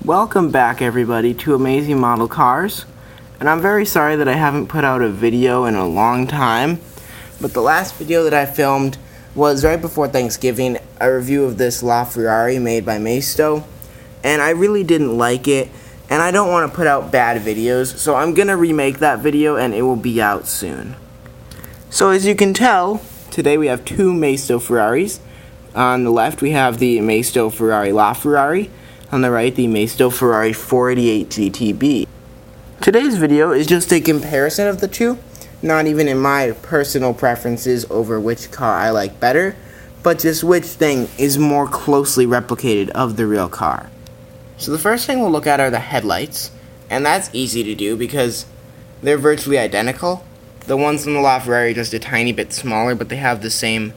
Welcome back everybody to Amazing Model Cars, and I'm very sorry that I haven't put out a video in a long time, but the last video that I filmed was right before Thanksgiving, a review of this Laferrari made by Maisto, and I really didn't like it, and I don't want to put out bad videos, so I'm going to remake that video and it will be out soon. So as you can tell, today we have two Maisto Ferraris. On the left we have the Maisto Ferrari Laferrari. On the right, the Maisto Ferrari 488 GTB. Today's video is just a comparison of the two, not even in my personal preferences over which car I like better, but just which thing is more closely replicated of the real car. So the first thing we'll look at are the headlights, and that's easy to do because they're virtually identical. The ones on the Laferrari are just a tiny bit smaller, but they have the same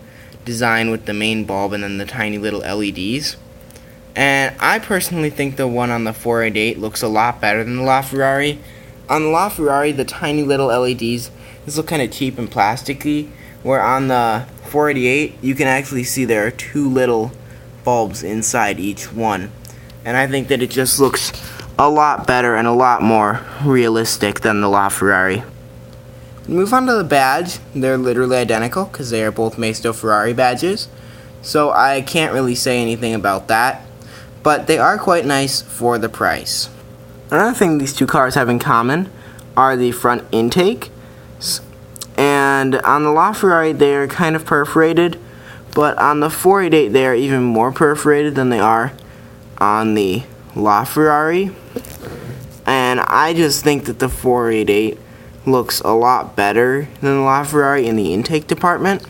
design with the main bulb and then the tiny little LEDs. And I personally think the one on the 488 looks a lot better than the Laferrari. On the Laferrari, the tiny little LEDs just look kind of cheap and plasticky, where on the 488, you can actually see there are two little bulbs inside each one. And I think that it just looks a lot better and a lot more realistic than the Laferrari. Move on to the badge. They're literally identical because they are both Maisto Ferrari badges. So I can't really say anything about that. But they are quite nice for the price. Another thing these two cars have in common are the front intakes. And on the Laferrari they are kind of perforated, but on the 488 they are even more perforated than they are on the Laferrari. And I just think that the 488 looks a lot better than the Laferrari in the intake department.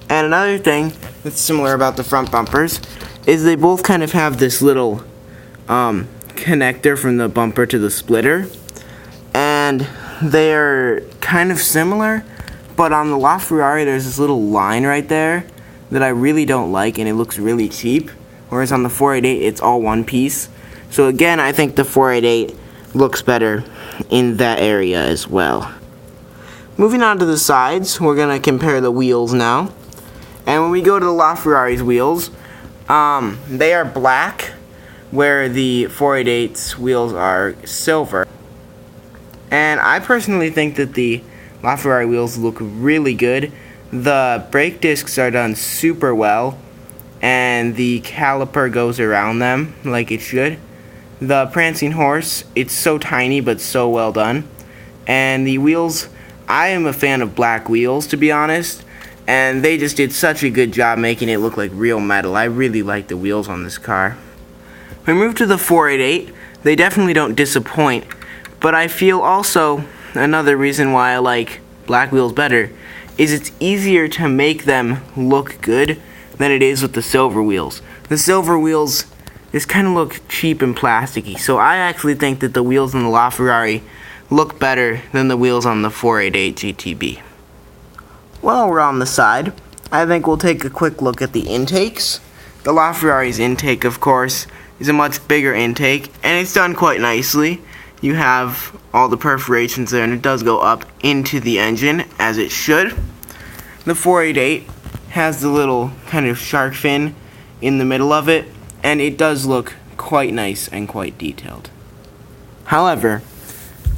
And another thing that's similar about the front bumpers is they both kind of have this little connector from the bumper to the splitter, and they're kind of similar, but on the LaFerrari there's this little line right there that I really don't like, and it looks really cheap, whereas on the 488 it's all one piece. So again, I think the 488 looks better in that area as well. Moving on to the sides, we're going to compare the wheels now. And when we go to the LaFerrari's wheels, they are black, where the 488's wheels are silver. And I personally think that the LaFerrari wheels look really good. The brake discs are done super well, and the caliper goes around them like it should. The prancing horse, it's so tiny but so well done. And the wheels, I am a fan of black wheels, to be honest. And they just did such a good job making it look like real metal. I really like the wheels on this car. When we move to the 488, they definitely don't disappoint. But I feel also another reason why I like black wheels better is it's easier to make them look good than it is with the silver wheels. The silver wheels just kind of look cheap and plasticky. So I actually think that the wheels on the LaFerrari look better than the wheels on the 488 GTB. While we're on the side, I think we'll take a quick look at the intakes. The LaFerrari's intake, of course, is a much bigger intake, and it's done quite nicely. You have all the perforations there, and it does go up into the engine, as it should. The 488 has the little kind of shark fin in the middle of it, and it does look quite nice and quite detailed. However,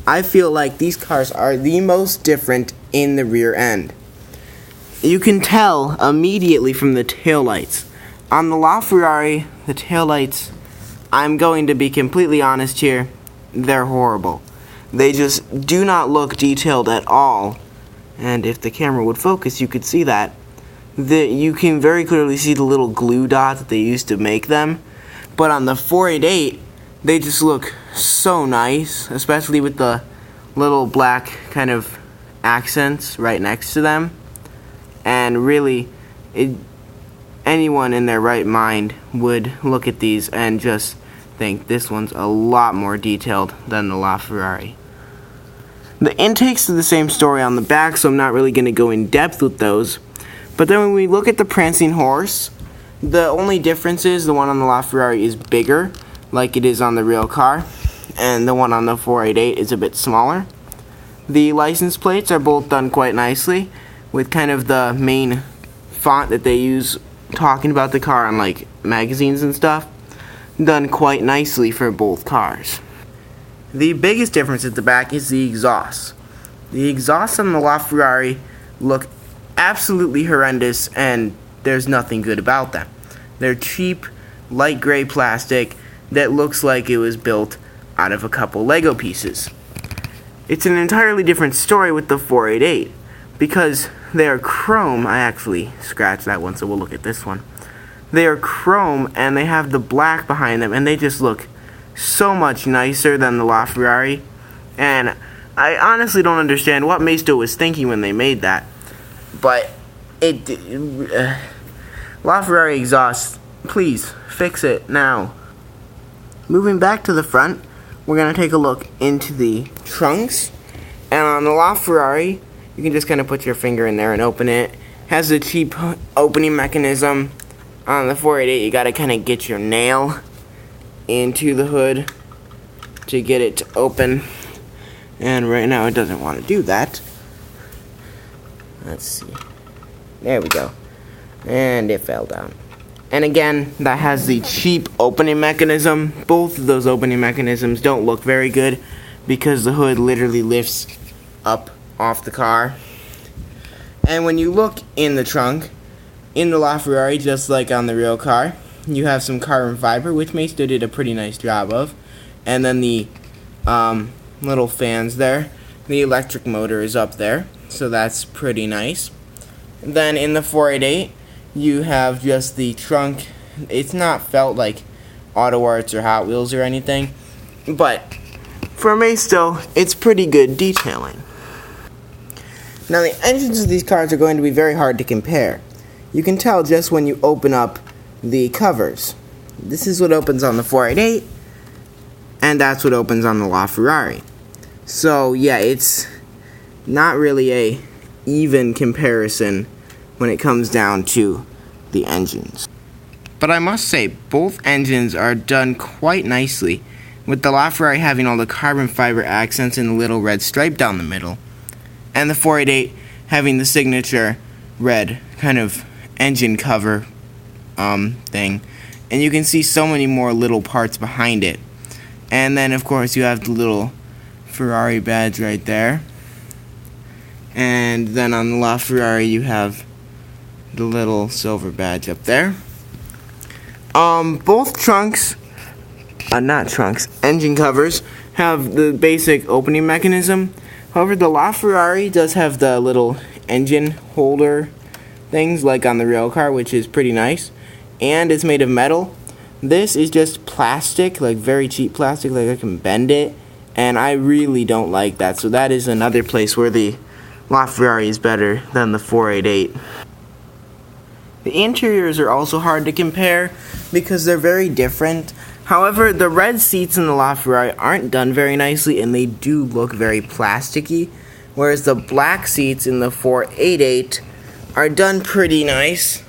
I feel like these cars are the most different in the rear end. You can tell immediately from the taillights. On the LaFerrari, the taillights, I'm going to be completely honest here, they're horrible. They just do not look detailed at all. And if the camera would focus, you could see that. You can very clearly see the little glue dot that they used to make them. But on the 488, they just look so nice, especially with the little black kind of accents right next to them. And really, anyone in their right mind would look at these and just think this one's a lot more detailed than the LaFerrari. The intakes are the same story on the back, so I'm not really going to go in depth with those. But then when we look at the prancing horse, the only difference is the one on the LaFerrari is bigger, like it is on the real car, and the one on the 488 is a bit smaller. The license plates are both done quite nicely, with kind of the main font that they use talking about the car on like magazines and stuff. done quite nicely for both cars. The biggest difference at the back is the exhaust. The exhausts on the Laferrari look absolutely horrendous, and there's nothing good about them. They're cheap, light gray plastic that looks like it was built out of a couple Lego pieces. It's an entirely different story with the 488 because they are chrome. I actually scratched that one, so we'll look at this one. They are chrome and they have the black behind them, and they just look so much nicer than the Laferrari. And I honestly don't understand what Maisto was thinking when they made that. But Laferrari exhaust, please fix it now. Moving back to the front, we're going to take a look into the trunks. And on the Laferrari, you can just kind of put your finger in there and open it. It has a cheap opening mechanism. On the 488, you got to kind of get your nail into the hood to get it to open. And right now it doesn't want to do that. Let's see. There we go. And it fell down. And again, that has the cheap opening mechanism. Both of those opening mechanisms don't look very good because the hood literally lifts up off the car. And when you look in the trunk, in the Laferrari, just like on the real car, you have some carbon fiber, which Maisto did a pretty nice job of. And then the little fans there. The electric motor is up there, so that's pretty nice. Then in the 488, you have just the trunk. It's not felt like Auto Arts or Hot Wheels or anything, but for Maisto, it's pretty good detailing. Now the engines of these cars are going to be very hard to compare. You can tell just when you open up the covers. This is what opens on the 488, and that's what opens on the Laferrari. So yeah, it's not really a even comparison when it comes down to the engines. But I must say, both engines are done quite nicely, with the Laferrari having all the carbon fiber accents and the little red stripe down the middle, and the 488 having the signature red kind of engine cover thing. And you can see so many more little parts behind it. And then of course you have the little Ferrari badge right there. And then on the Laferrari you have the little silver badge up there. Both trunks, engine covers have the basic opening mechanism. However, the Laferrari does have the little engine holder things like on the real car, which is pretty nice. And it's made of metal. This is just plastic, like very cheap plastic, like I can bend it. And I really don't like that. So that is another place where the Laferrari is better than the 488. The interiors are also hard to compare because they're very different. However, the red seats in the Laferrari aren't done very nicely and they do look very plasticky, whereas the black seats in the 488 are done pretty nice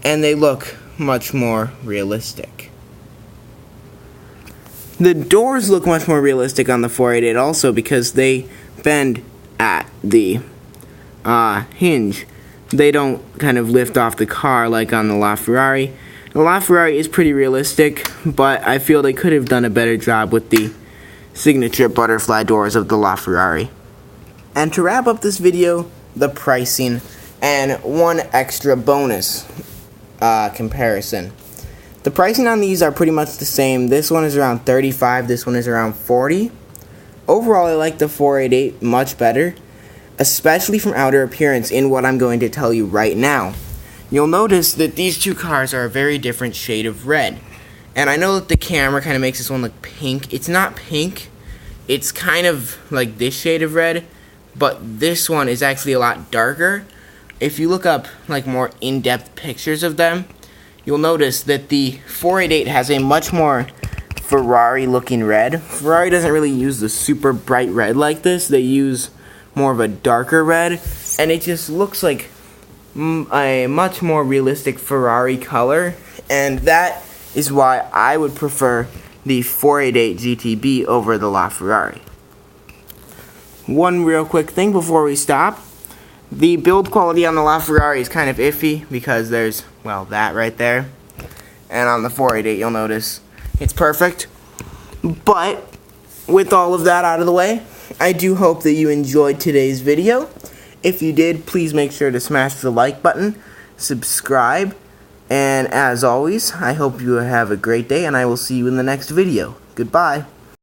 and they look much more realistic. The doors look much more realistic on the 488 also because they bend at the hinge. They don't kind of lift off the car like on the Laferrari. The Laferrari is pretty realistic, but I feel they could have done a better job with the signature butterfly doors of the Laferrari. And to wrap up this video, the pricing and one extra bonus comparison. The pricing on these are pretty much the same. This one is around $35, this one is around $40. Overall, I like the 488 much better, especially from outer appearance in what I'm going to tell you right now. You'll notice that these two cars are a very different shade of red. And I know that the camera kind of makes this one look pink. It's not pink. It's kind of like this shade of red, but this one is actually a lot darker. If you look up like more in-depth pictures of them, you'll notice that the 488 has a much more Ferrari-looking red. Ferrari doesn't really use the super bright red like this. They use more of a darker red, and it just looks like a much more realistic Ferrari color, and that is why I would prefer the 488 GTB over the Laferrari. One real quick thing before we stop. The build quality on the Laferrari is kind of iffy because there's, well, that right there. And on the 488 you'll notice It's perfect. But with all of that out of the way, I do hope that you enjoyed today's video. If you did, please make sure to smash the like button, subscribe, and as always, I hope you have a great day, and I will see you in the next video. Goodbye.